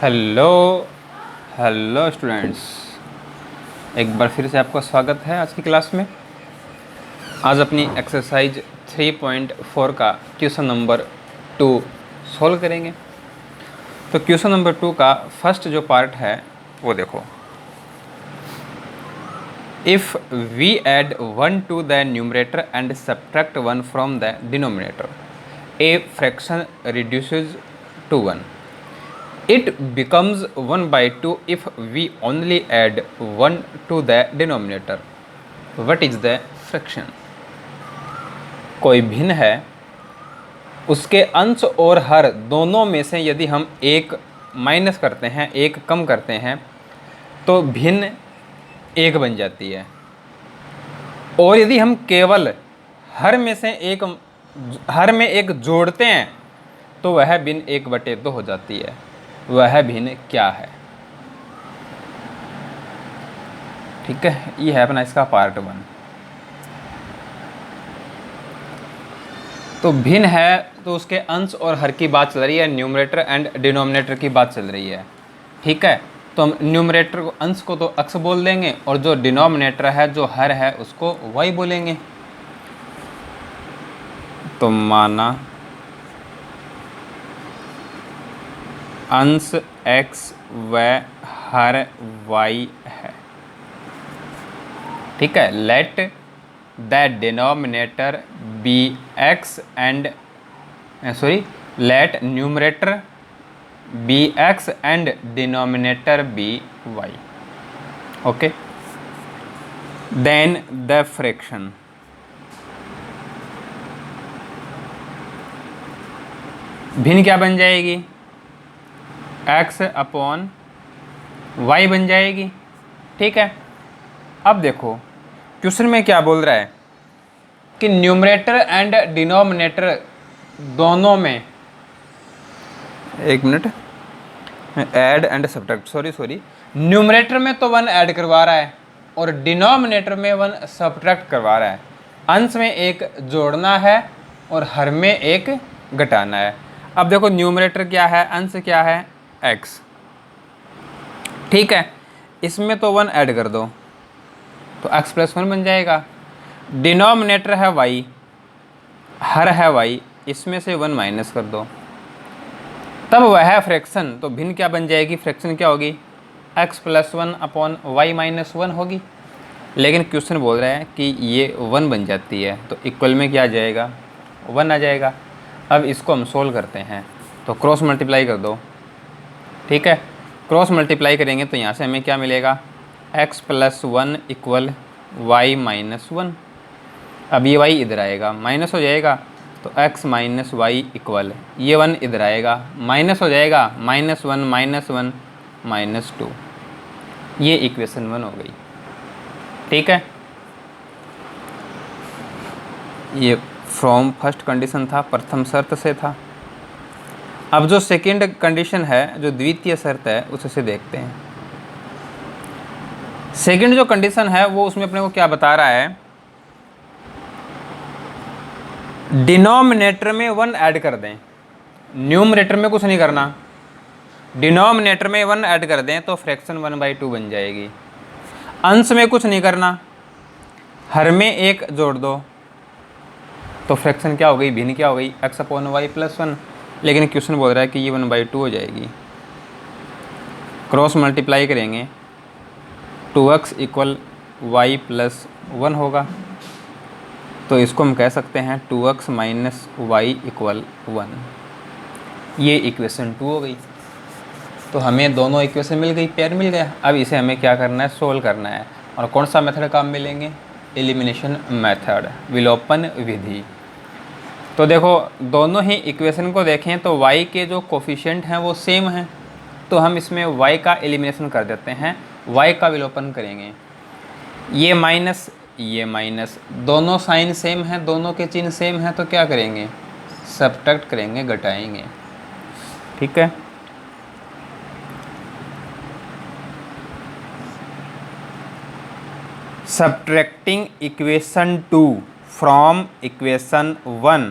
Hello hello students, एक बार फिर से आपका स्वागत है आज की क्लास में। आज अपनी एक्सरसाइज 3.4 का क्वेश्चन नंबर 2 सॉल्व करेंगे। तो क्वेश्चन नंबर 2 का फर्स्ट जो पार्ट है वो देखो। If we add 1 to the numerator and subtract 1 from the denominator, a fraction reduces to 1। It becomes 1 by 2 if we only add 1 to the denominator. What is the fraction? कोई भिन्न है, उसके अंश और हर दोनों में से यदि हम एक माइनस करते हैं, एक कम करते हैं, तो भिन्न एक बन जाती है। और यदि हम केवल हर में से हर में एक जोड़ते हैं तो वह भिन्न 1/2 हो जाती है। वह भिन्न क्या है? ठीक है, ये है अपना इसका पार्ट 1। तो भिन्न है तो उसके अंश और हर की बात चल रही है, न्यूमरेटर एंड डिनोमिनेटर की बात चल रही है। ठीक है, तो हम न्यूमरेटर को, अंश को तो x बोल देंगे और जो डिनोमिनेटर है, जो हर है, उसको y बोलेंगे। तो माना अंश x व हर y है। ठीक है, let the denominator be x and let numerator be x and denominator be y। Okay, then the fraction भिन्न क्या बन जाएगी? x अपॉन y बन जाएगी। ठीक है, अब देखो क्वेश्चन में क्या बोल रहा है कि न्यूमरेटर एंड डिनोमिनेटर दोनों में, एक minute, add and subtract, numerator में तो 1 ऐड करवा रहा है और डिनोमिनेटर में 1 सब्ट्रैक्ट करवा रहा है। अंश में एक जोड़ना है और हर में एक घटाना है। अब देखो न्यूमरेटर क्या है, अंश क्या है, x। ठीक है, इसमें तो 1 ऐड कर दो तो x + 1 बन जाएगा। डिनोमिनेटर है y, हर है y, इसमें से 1 माइनस कर दो, तब वह है फ्रैक्शन। तो भिन्न क्या बन जाएगी? फ्रैक्शन क्या होगी? x + 1 अपॉन y - 1 होगी। लेकिन क्वेश्चन बोल रहा है कि ये 1 बन जाती है, तो इक्वल में क्या आ जाएगा? 1 आ जाएगा। अब इसको हम सोल्व करते हैं, तो क्रॉस मल्टीप्लाई कर दो। ठीक है, क्रॉस मल्टीप्लाई करेंगे तो यहाँ से हमें क्या मिलेगा? x + 1 = y - 1। अब ये y इधर आएगा, माइनस हो जाएगा, तो x - y = ये 1 इधर आएगा, माइनस हो जाएगा, -1 - 1 -2। ये इक्वेशन 1 हो गई। ठीक है, ये फ्रॉम फर्स्ट कंडीशन था, प्रथम शर्त से था। अब जो सेकंड कंडीशन है, जो द्वितीय शर्त है, उससे देखते हैं। सेकंड जो कंडीशन है वो उसमें अपने को क्या बता रहा है? डिनोमिनेटर में 1 ऐड कर दें, न्यूमरेटर में कुछ नहीं करना। डिनोमिनेटर में 1 ऐड कर दें तो फ्रैक्शन 1/2 बन जाएगी। अंश में कुछ नहीं करना, हर में 1 जोड़ दो तो फ्रैक्शन क्या हो गई? भिन्न क्या हो गई? x upon y + 1। लेकिन क्वेश्चन बोल रहा है कि ये 1/2 हो जाएगी। क्रॉस मल्टीप्लाई करेंगे, 2x = y + 1 होगा, तो इसको हम कह सकते हैं 2x - y = 1। ये इक्वेशन 2 हो गई। तो हमें दोनों इक्वेशन मिल गई, पेयर मिल गया। अब इसे हमें क्या करना है? सोल्व करना है। और कौन सा मेथड काम मिलेंगे? एलिमिनेशन मेथड, विलोपन विधि। तो देखो दोनों ही इक्वेशन को देखें तो y के जो कोफिशिएंट हैं वो सेम हैं, तो हम इसमें y का एलिमिनेशन कर देते हैं, y का विलोपन करेंगे। ये माइनस, दोनों साइन सेम हैं, दोनों के चिन्ह सेम हैं, तो क्या करेंगे? सब्ट्रैक्ट करेंगे, घटाएंगे। ठीक है, subtracting equation 2 from equation 1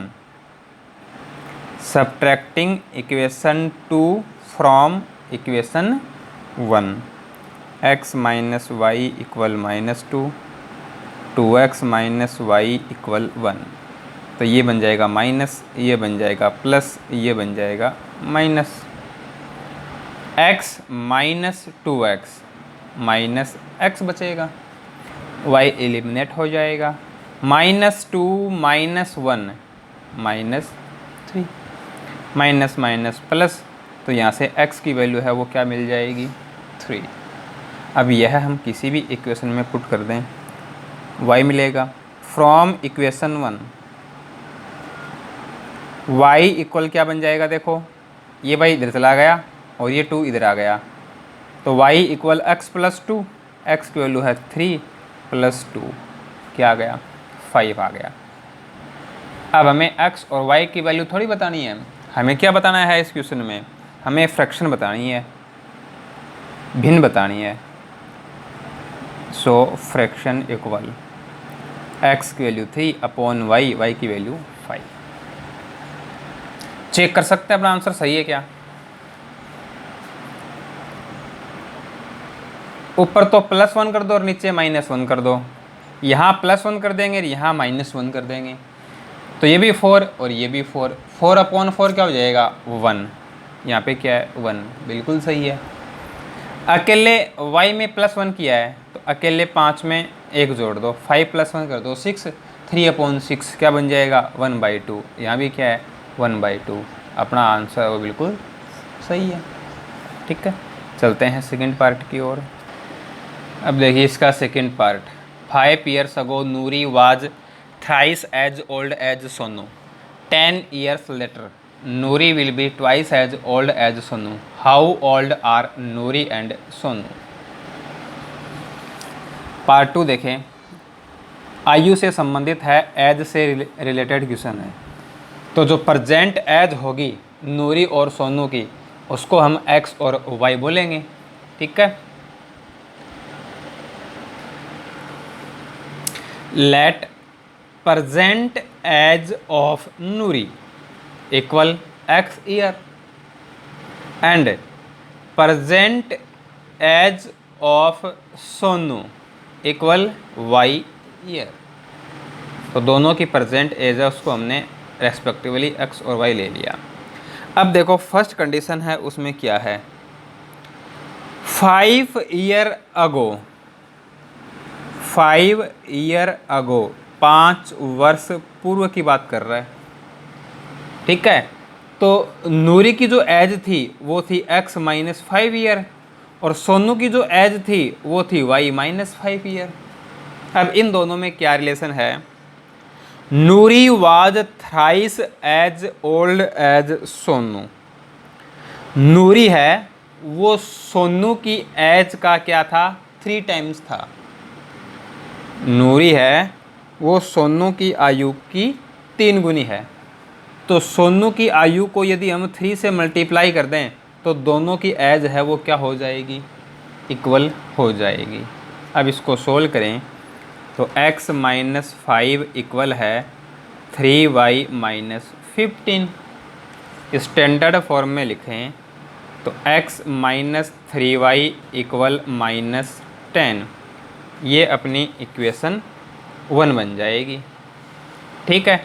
subtracting equation 2 from equation 1, x minus y equal -2, 2x minus y equal 1। तो ये बन जाएगा माइनस, ये बन जाएगा प्लस, ये बन जाएगा minus. x minus 2x minus x बचेगा, y एलिमिनेट हो जाएगा, -2 माइनस 1 -3, माइनस माइनस प्लस, तो यहाँ से x की वैल्यू है वो क्या मिल जाएगी 3। अब यह हम किसी भी इक्वेशन में पुट कर दें, y मिलेगा फ्रॉम इक्वेशन 1, y इक्वल क्या बन जाएगा, देखो ये भाई इधर चला गया और ये 2 इधर आ गया, तो y equal x plus 2, x की वैल्यू है 3 प्लस 2 क्या आ गया 5 आ गया। अब हमें x और y की वैल्यू थोड़ी बतानी है, हमें क्या बताना है इस क्वेश्चन में, हमें फ्रैक्शन बतानी है, भिन्न बतानी है। सो फ्रैक्शन इक्वल x की वैल्यू 3 अपॉन y की वैल्यू 5। चेक कर सकते हैं अपना आंसर सही है क्या। ऊपर तो +1 कर दो और नीचे -1 कर दो, यहाँ +1 कर देंगे, यहाँ -1 कर देंगे, तो ये भी 4 और ये भी 4, 4 अपॉन 4 क्या हो जाएगा 1, यहाँ पे क्या है 1, बिल्कुल सही है। अकेले y में +1 किया है तो अकेले 5 में 1 जोड़ दो, 5 + 1 कर दो 6, 3/6 क्या बन जाएगा 1/2, यहाँ भी क्या है 1/2, अपना आंसर वो बिल्कुल सही है। ठीक है, चलते हैं सेकंड पार्ट की ओर। अब देखिए इसका second part, 5 years ago Noori was thrice as old as Sonu, 10 years later Noori will be twice as old as Sonu, how old are Noori and Sonu. Part 2 देखें, आयु से संबंधित है, एज से रिलेटेड क्वेश्चन है, तो जो प्रेजेंट एज होगी नूरी और सोनू की उसको हम x और y बोलेंगे। ठीक है, let present age of Noori equal x year and present age of Sonu equal y year. तो दोनों की प्रेजेंट एज है उसको हमने रेस्पेक्टिवली x और y ले लिया। अब देखो फर्स्ट कंडीशन है उसमें क्या है, 5 year ago, 5 year ago 5 वर्ष पूर्व की बात कर रहा है। ठीक है, तो नूरी की जो एज थी वो थी x माइनस 5 ईयर और सोनू की जो एज थी वो थी y माइनस 5 ईयर। अब इन दोनों में क्या रिलेशन है, Noori was thrice as old as Sonu, Noori है वो सोनू की एज का क्या था 3 टाइम्स था, नूरी है वो सोनू की आयु की 3 गुनी है। तो सोनू की आयु को यदि हम 3 से मल्टीप्लाई कर दें तो दोनों की एज है वो क्या हो जाएगी, इक्वल हो जाएगी। अब इसको सोल्व करें तो x माइनस 5 इक्वल है 3y माइनस 15, स्टैंडर्ड फॉर्म में लिखें तो x माइनस 3y इक्वल -10, ये अपनी इक्वेशन 1 बन जाएगी। ठीक है,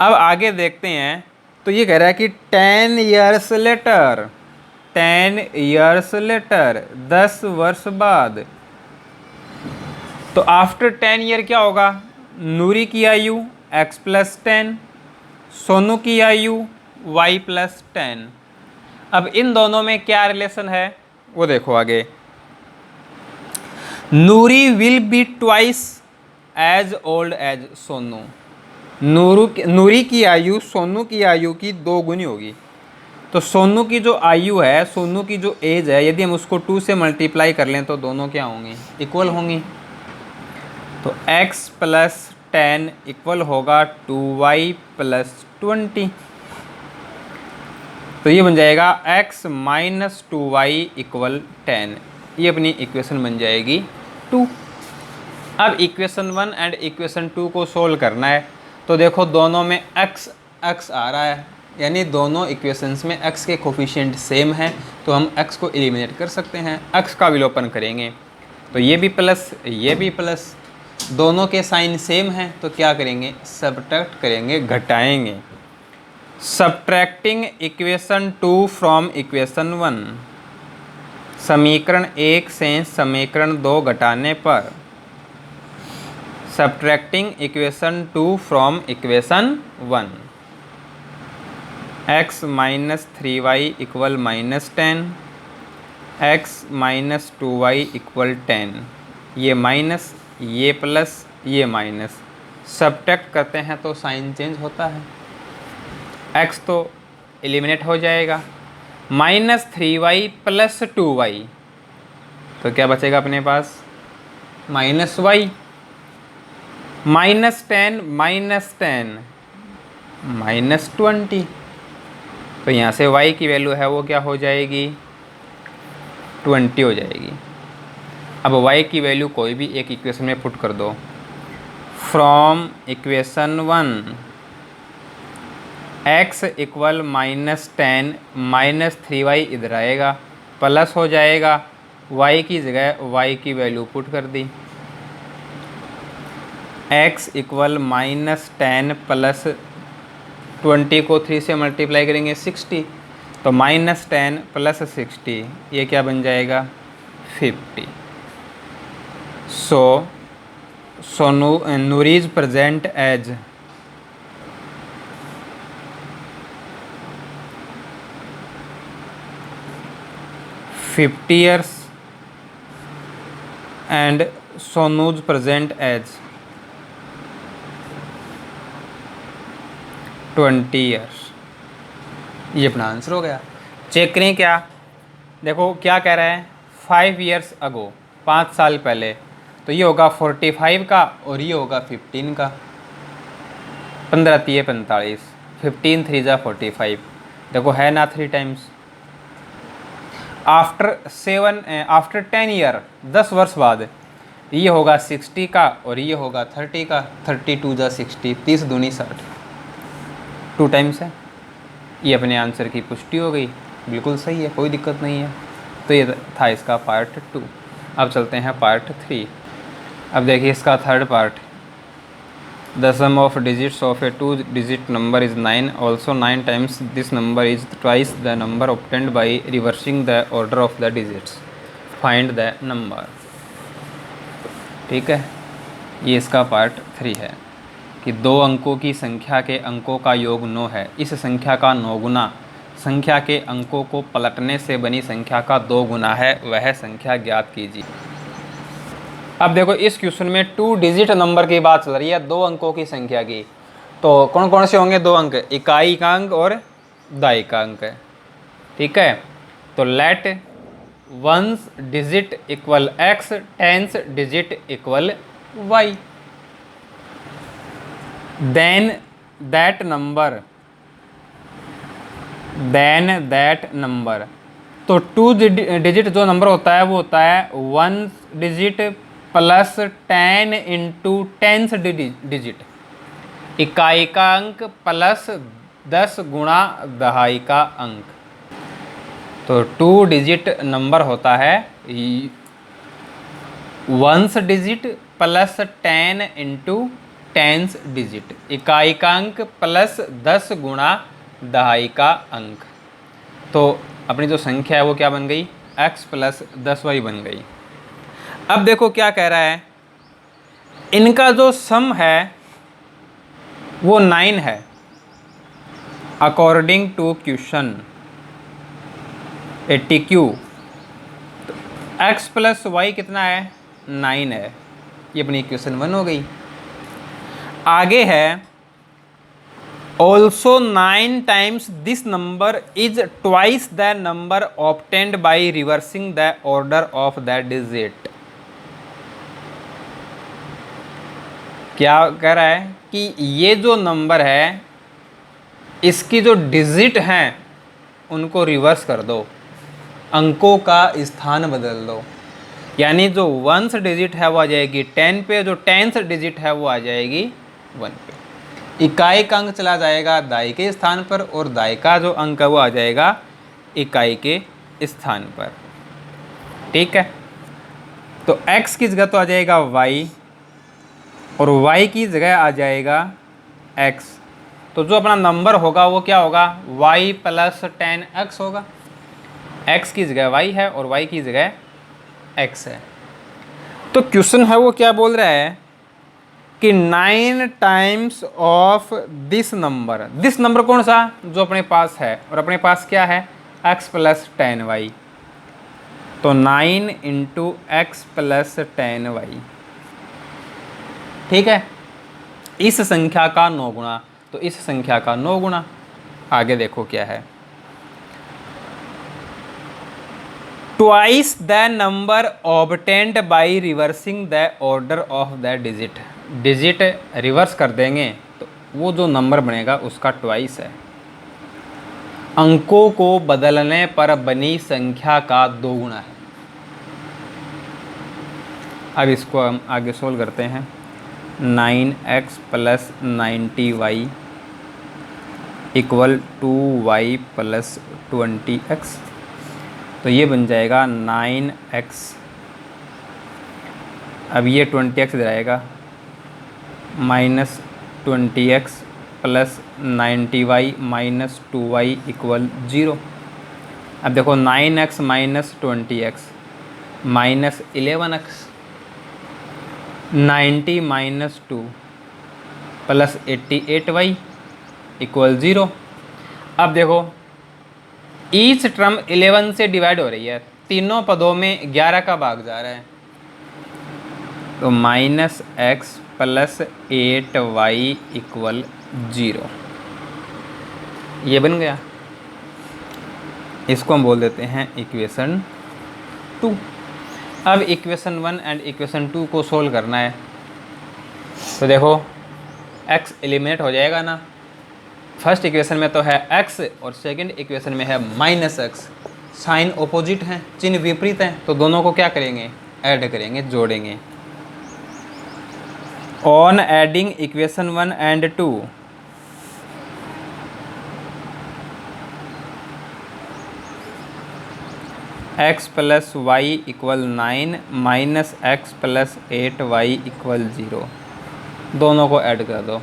अब आगे देखते हैं, तो ये कह रहा है कि 10 years later, 10 years later 10 वर्ष बाद, तो आफ्टर 10 ईयर क्या होगा, नूरी की आयु x प्लस 10, सोनू की आयु y प्लस 10। अब इन दोनों में क्या रिलेशन है वो देखो आगे, Noori will be twice as old as Sonu, Noori की आयु सोनू की आयु की 2 गुनी होगी। तो सोनू की जो आयु है, सोनू की जो एज है, यदि हम उसको 2 से मल्टीप्लाई कर लें तो दोनों क्या होंगी, इक्वल होंगी। तो x प्लस 10 इक्वल होगा 2y प्लस 20, तो ये बन जाएगा x माइनस 2y इक्वल 10, ये अपनी इक्वेशन बन जाएगी 2। अब इक्वेशन 1 एंड इक्वेशन 2 को सोल्व करना है, तो देखो दोनों में x आ रहा है, यानी दोनों इक्वेशंस में x के कोफिशिएंट सेम हैं, तो हम x को एलिमिनेट कर सकते हैं। x का विलोपन करेंगे तो ये भी प्लस, ये भी प्लस, दोनों के साइन सेम हैं, तो क्या करेंगे, सब्ट्रैक्ट करेंगे, घटाएंगे। सब्ट्रैक्टिंग इक्वेशन 2 फ्रॉम इक्वेशन 1, समीकरण 1 से समीकरण 2 घटाने पर, subtracting equation 2 from equation 1, x minus 3y equal minus 10, x minus 2y equal 10, ये माइनस, ये प्लस, ये माइनस, सब्ट्रैक्ट करते हैं तो साइन चेंज होता है, x तो एलिमिनेट हो जाएगा, माइनस 3y प्लस 2y, तो क्या बचेगा अपने पास, minus y, minus 10 minus 10 minus 20, तो यहाँ से y की वैल्यू है वो क्या हो जाएगी, 20 हो जाएगी। अब y की वैल्यू कोई भी एक इक्वेशन में पुट कर दो। From equation 1 x equal minus 10 minus 3y इधर आएगा, प्लस हो जाएगा, y की जगह y की वैल्यू पुट कर दी, x इक्वल माइनस 10 प्लस 20 को 3 से मल्टीप्लाई करेंगे 60, तो माइनस 10 प्लस 60, ये क्या बन जाएगा, 50। So Noor is present age fifty years and Sonu's present age 20 years. ये अपना आंसर हो गया। चेक करें क्या, देखो क्या कह रहा है, 5 ईयर्स अगो, 5 साल पहले, तो ये होगा 45 का और ये होगा 15 का, 15 3 45, 15 3 जा 45, देखो है ना 3 टाइम्स। आफ्टर 10 ईयर, 10 वर्ष बाद ये होगा 60 का और ये होगा 30 का, 32 जा 60, 30 दूनी 60, 2 टाइम्स है। ये अपने आंसर की पुष्टि हो गई, बिल्कुल सही है, कोई दिक्कत नहीं है। तो ये था इसका पार्ट 2। अब चलते हैं पार्ट 3। अब देखिए इसका third part, the sum of digits of a 2 digit number is 9, also 9 times this number is twice the number obtained by reversing the order of the digits, find the number. ठीक है, ये इसका part 3 है कि 2 अंकों की संख्या के अंकों का योग 9 है, इस संख्या का 9 गुना संख्या के अंकों को पलटने से बनी संख्या का 2 गुना है, वह संख्या ज्ञात कीजिए। अब देखो इस क्वेश्चन में 2 डिजिट नंबर की बात चल रही है, 2 अंकों की संख्या की, तो कौन कौन से होंगे 2 अंक, इकाई का अंक और दाई का अंक। ठीक है, तो let 1 digit equal x, 10 digit equal y, then that number, तो 2 डिजिट जो नंबर होता है वो होता है 1 digit plus 10 into 10th digit, इकाई का अंक प्लस 10 गुणा दहाई का अंक। तो 2 डिजिट नंबर होता है 1 digit plus 10 into 10th digit, इकाई का अंक प्लस 10 गुणा दहाई का अंक। तो अपनी जो संख्या है वो क्या बन गई, x प्लस 10y बन गई। अब देखो क्या कह रहा है, इनका जो सम है वो 9 है, अकॉर्डिंग टू क्वेश्चन 80Q। तो x प्लस वाई कितना है, 9 है, ये अपनी क्वेश्चन 1 हो गई। आगे है also 9 times this number is twice the number obtained by reversing the order of the digit. क्या कह रहा है कि ये जो नंबर है इसकी जो डिजिट हैं उनको रिवर्स कर दो, अंकों का स्थान बदल दो, यानी जो 1th डिजिट है वो आ जाएगी 10 पे, जो 10th डिजिट है वो आ जाएगी 1 पे। इकाई का अंक चला जाएगा दाई के स्थान पर और दाई का जो अंक है वो आ जाएगा इकाई के स्थान पर। ठीक है, तो x की जगह तो आ जाएगा y और y की जगह आ जाएगा x। तो जो अपना नंबर होगा वो क्या होगा, y प्लस 10x होगा। x की जगह y है और y की जगह x है। तो क्वेश्चन है वो क्या बोल रहा है कि 9 times of this number. This number कौन सा, जो अपने पास है, और अपने पास क्या है x प्लस 10y। तो 9 इंटू एक्स प्लस 10y। ठीक है, इस संख्या का 9 गुना, तो इस संख्या का 9 गुना। आगे देखो क्या है, twice the number obtained by reversing the order of the digit. Digit reverse कर देंगे तो वो जो नंबर बनेगा उसका ट्वाइस है। अंकों को बदलने पर बनी संख्या का 2 गुना है। अब इसको हम आगे सोल्व करते हैं। 9x plus 90y equal to y plus 20x। तो ये बन जाएगा 9x, अब ये 20x इधर आएगा, minus 20x plus 90y minus 2y equal 0। अब देखो 9x minus 20x minus 11x, 90 minus 2 plus 88y equal 0। अब देखो ईच टर्म 11 से डिवाइड हो रही है, तीनों पदों में 11 का भाग जा रहा है। तो minus x plus 8y equal 0, ये बन गया। इसको हम बोल देते हैं इक्वेशन 2। अब इक्वेशन 1 एंड इक्वेशन 2 को सोल्व करना है। तो देखो x एलिमिनेट हो जाएगा ना, फर्स्ट इक्वेशन में तो है x और सेकंड इक्वेशन में है माइनस एक्स। साइन ऑपोजिट हैं, चिन्ह विपरीत हैं, तो दोनों को क्या करेंगे, ऐड करेंगे, जोड़ेंगे। On adding equation 1 and 2 x plus y equal 9 minus x plus 8y equal 0, दोनों को ऐड कर दो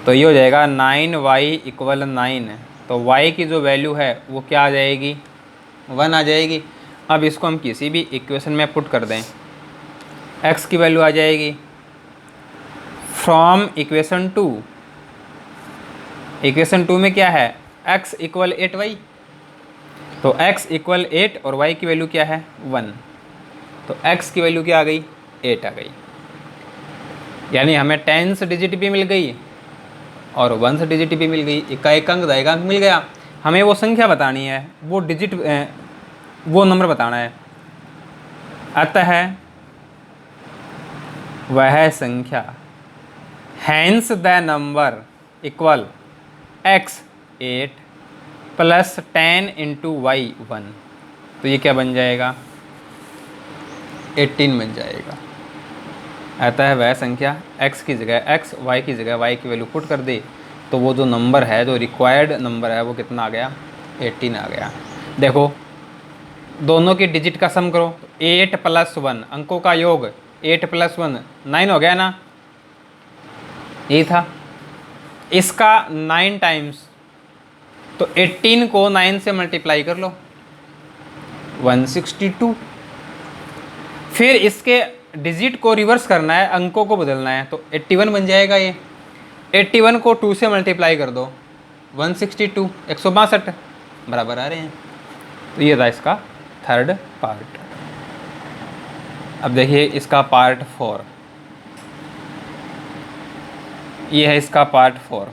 तो ये हो जाएगा 9y इक्वल 9। तो y की जो वैल्यू है वो क्या आ जाएगी, 1 आ जाएगी। अब इसको हम किसी भी इक्वेशन में पुट कर दें, x की वैल्यू आ जाएगी फ्रॉम इक्वेशन 2। इक्वेशन 2 में क्या है, x इक्वल 8y, तो x इक्वल 8 और y की वैल्यू क्या है 1, तो x की वैल्यू क्या आ गई, 8 आ गई। यानी हमें टेंस डिजिट भी मिल गई और वंस डिजिट भी मिल गई, इकाई अंक दाई अंक मिल गया। हमें वो संख्या बतानी है, वो डिजिट वो नंबर बताना है। अतः वह संख्या, hence the number equal x 8 plus 10 into y 1, तो ये क्या बन जाएगा, 18 बन जाएगा। अतः वह संख्या x की जगह x, y की जगह y की वैल्यू पुट कर दे तो वो जो नंबर है, जो रिक्वायर्ड नंबर है, वो कितना आ गया, 18 आ गया। देखो दोनों की डिजिट का सम करो, 8 प्लस 1, अंकों का योग 8 प्लस 1 9 हो गया ना, यही था। इसका 9 टाइम्स, तो 18 को 9 से मल्टीप्लाई कर लो, 162। फिर इसके डिजिट को रिवर्स करना है, अंकों को बदलना है, तो 81 बन जाएगा। ये 81 को 2 से मल्टीप्लाई कर दो, 162, 162 बराबर आ रहे हैं। तो ये था इसका थर्ड पार्ट। अब देखिए इसका पार्ट 4, ये है इसका पार्ट 4।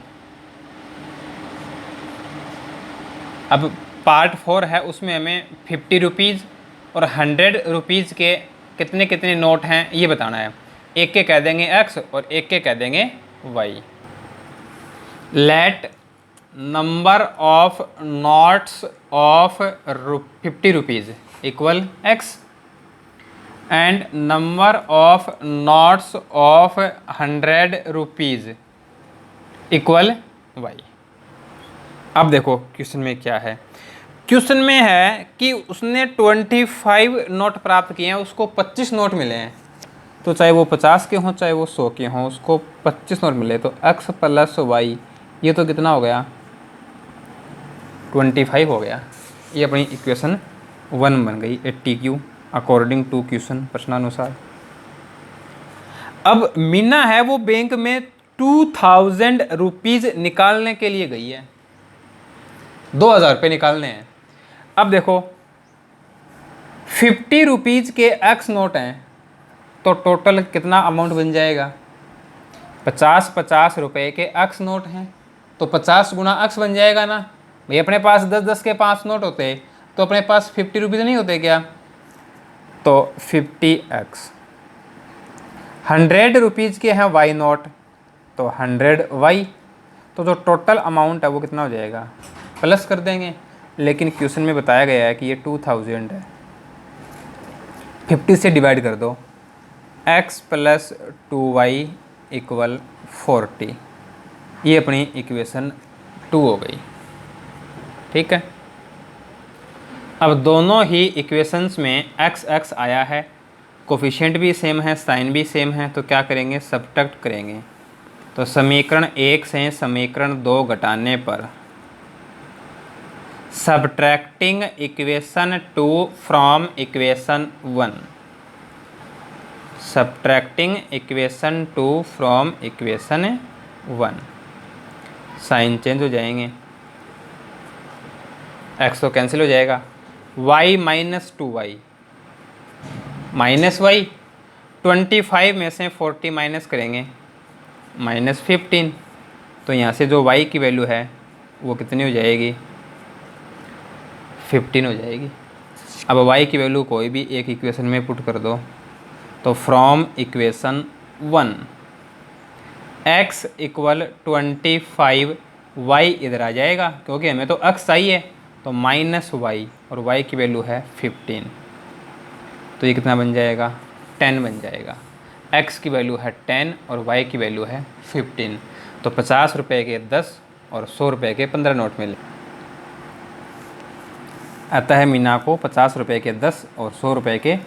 अब पार्ट 4 है, उसमें हमें 50 रुपीज़ और 100 रुपीज़ के कितने कितने नोट हैं ये बताना है। एक के कह देंगे x और एक के कह देंगे y। Let number of notes of 50 rupees equal x and number of notes of 100 rupees equal y. अब देखो क्वेश्चन में क्या है। क्वेश्चन में है कि उसने 25 नोट प्राप्त किए हैं, उसको 25 नोट मिले हैं। तो चाहे वो 50 के हों चाहे वो 100 के हों, उसको 25 नोट मिले। तो x प्लस वाई ये तो कितना हो गया, 25 हो गया। ये अपनी इक्वेशन 1 बन गई 80Q अकॉर्डिंग टू क्वेश्चन प्रश्नानुसार। अब मीना है वो बैंक में 2000 रुपीज़ निकालने के लिए गई है, 2000 रुपये निकालने हैं। अब देखो 50 रुपीज़ के x नोट हैं, तो टोटल कितना अमाउंट बन जाएगा, 50 रुपए के x नोट हैं, तो 50 गुना x बन जाएगा ना भाई। अपने पास 10 के 5 नोट होते तो अपने पास 50 रुपीज़ नहीं होते क्या। तो 50x, 100 रुपीज़ के हैं y नोट, तो 100y। तो जो टोटल अमाउंट है वो कितना हो जाएगा, प्लस कर देंगे। लेकिन क्वेश्चन में बताया गया है कि ये 2000 है, 50 से डिवाइड कर दो, x प्लस 2y इक्वल 40। ये अपनी इक्वेशन 2 हो गई। ठीक है। अब दोनों ही इक्वेशंस में x आया है, कोफिशिएंट भी सेम है, साइन भी सेम है, तो क्या करेंगे, सब्ट्रैक्ट करेंगे। तो समीकरण 1 से समीकरण 2 घटाने पर, subtracting equation 2 from equation 1, subtracting equation 2 from equation 1, sign change हो जाएंगे, x तो कैंसिल हो जाएगा, y minus 2y minus Y, 25 में से 40 माइनस करेंगे, -15। तो यहाँ से जो y की वैल्यू है वो कितनी हो जाएगी, 15 हो जाएगी। अब y की वैल्यू कोई भी एक इक्वेशन में पुट कर दो, तो from equation 1 x equal 25, y इधर आ जाएगा क्योंकि हमें तो x चाहिए, तो -y और y की वैल्यू है 15। तो ये कितना बन जाएगा, 10 बन जाएगा। x की वैल्यू है 10 और y की वैल्यू है 15। तो 50 रुपये के 10 और 100 रुपये के 15 नोट मिले। अतः मीना को 50 रुपये के 10 और 100 रुपये के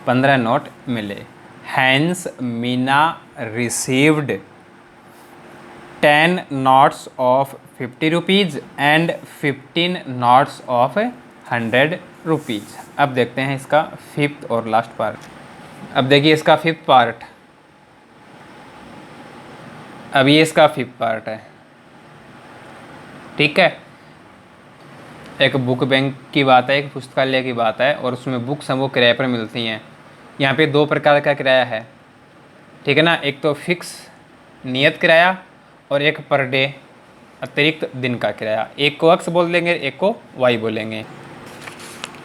15 नोट मिले। Hence Meena received 10 notes of 50 rupees and 15 notes of 100 rupees. अब देखते हैं इसका 5th और लास्ट पार्ट। अब देखिए इसका 5th पार्ट, अब ये इसका 5th पार्ट है। ठीक है। एक बुक बैंक की बात है, एक पुस्तकालय की बात है, और उसमें बुक्स हैं वो किराए पर मिलती हैं। यहाँ पे 2 प्रकार का किराया है। ठीक है ना, एक तो फिक्स नियत किराया और एक पर डे अतिरिक्त दिन का किराया। एक को x बोल देंगे, एक को y बोलेंगे।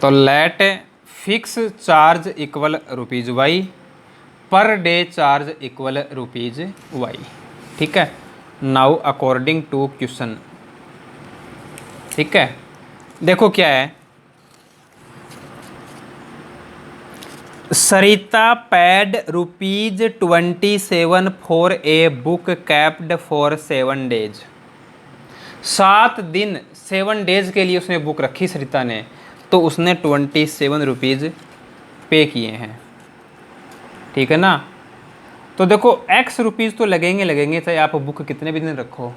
तो let fix charge equal ₹y, per day charge equal ₹y। ठीक है। नाउ अकॉर्डिंग टू क्वेश्चन, ठीक है, देखो क्या है। Sarita paid ₹27 for a book kept for 7 days. 7 दिन 7 डेज के लिए उसने बुक रखी सरिता ने, तो उसने 27 रुपीज़ पे किए हैं। ठीक है ना। तो देखो x रुपीज़ तो लगेंगे चाहे आप बुक कितने भी दिन रखो।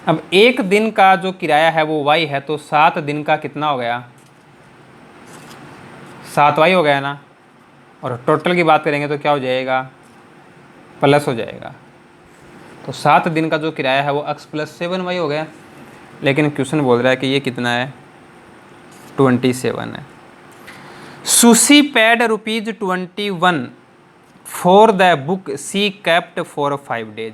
अब एक दिन का जो किराया है वो y है, तो 7 दिन का कितना हो गया, 7y हो गया ना। और टोटल की बात करेंगे तो क्या हो जाएगा, प्लस हो जाएगा। तो 7 दिन का जो किराया है वो x प्लस 7y हो गया। लेकिन क्वेश्चन बोल रहा है कि ये कितना है, 27 है। Susy paid ₹21 for the book she kept for 5 days.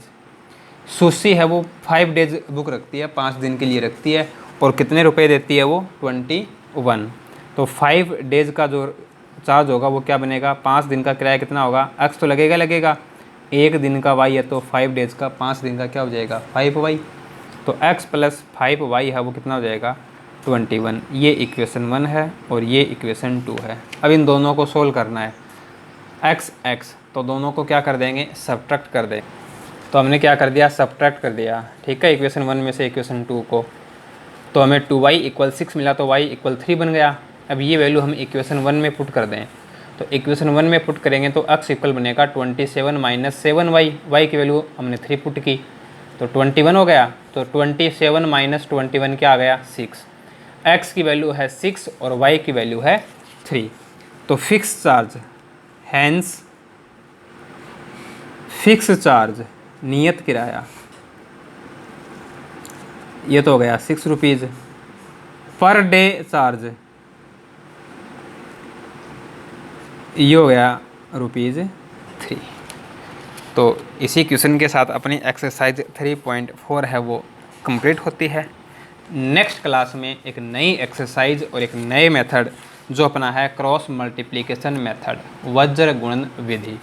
Susy है वो 5 डेज बुक रखती है, 5 दिन के लिए रखती है, और कितने रुपए देती है वो, 21। तो 5 डेज का जो चार्ज होगा वो क्या बनेगा, 5 दिन का किराया कितना होगा, x तो लगेगा, एक दिन का y है, तो 5 डेज का 5 दिन का क्या हो जाएगा, 5y। तो x प्लस 5y है वो कितना हो जाएगा, 21। ये इक्वेशन 1 है और ये इक्वेशन 2 है। अब इन दोनों को सोल्व करना है, x तो दोनों को क्या कर देंगे, सब्ट्रैक्ट कर देंगे। तो हमने क्या कर दिया, सब्ट्रैक्ट कर दिया, ठीक है, इक्वेशन 1 में से इक्वेशन 2 को। तो हमें 2y = 6 मिला, तो y = 3 बन गया। अब ये वैल्यू हम इक्वेशन 1 में पुट कर दें, तो इक्वेशन 1 में पुट करेंगे तो x इक्वल बनेगा 27 - 7y, y की वैल्यू हमने 3 पुट की तो 21 हो गया। तो 27 - 21 क्या आ गया, 6। x की वैल्यू है 6 और y की वैल्यू है 3। तो fix charge, hence fix charge नियत किराया, ये तो हो गया 6 रुपीज़। पर डे चार्ज ये हो गया ₹3। तो इसी क्वेश्चन के साथ अपनी एक्सरसाइज 3.4 है वो कंप्लीट होती है। नेक्स्ट क्लास में एक नई एक्सरसाइज और एक नए मेथड जो अपना है क्रॉस मल्टीप्लिकेशन मेथड, वज्र गुणन विधि,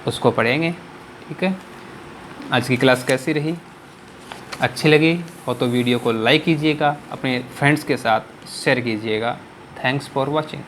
उसको पढ़ेंगे। ठीक है, आज की क्लास कैसी रही, अच्छी लगी हो तो वीडियो को लाइक कीजिएगा, अपने फ्रेंड्स के साथ शेयर कीजिएगा। Thanks for watching.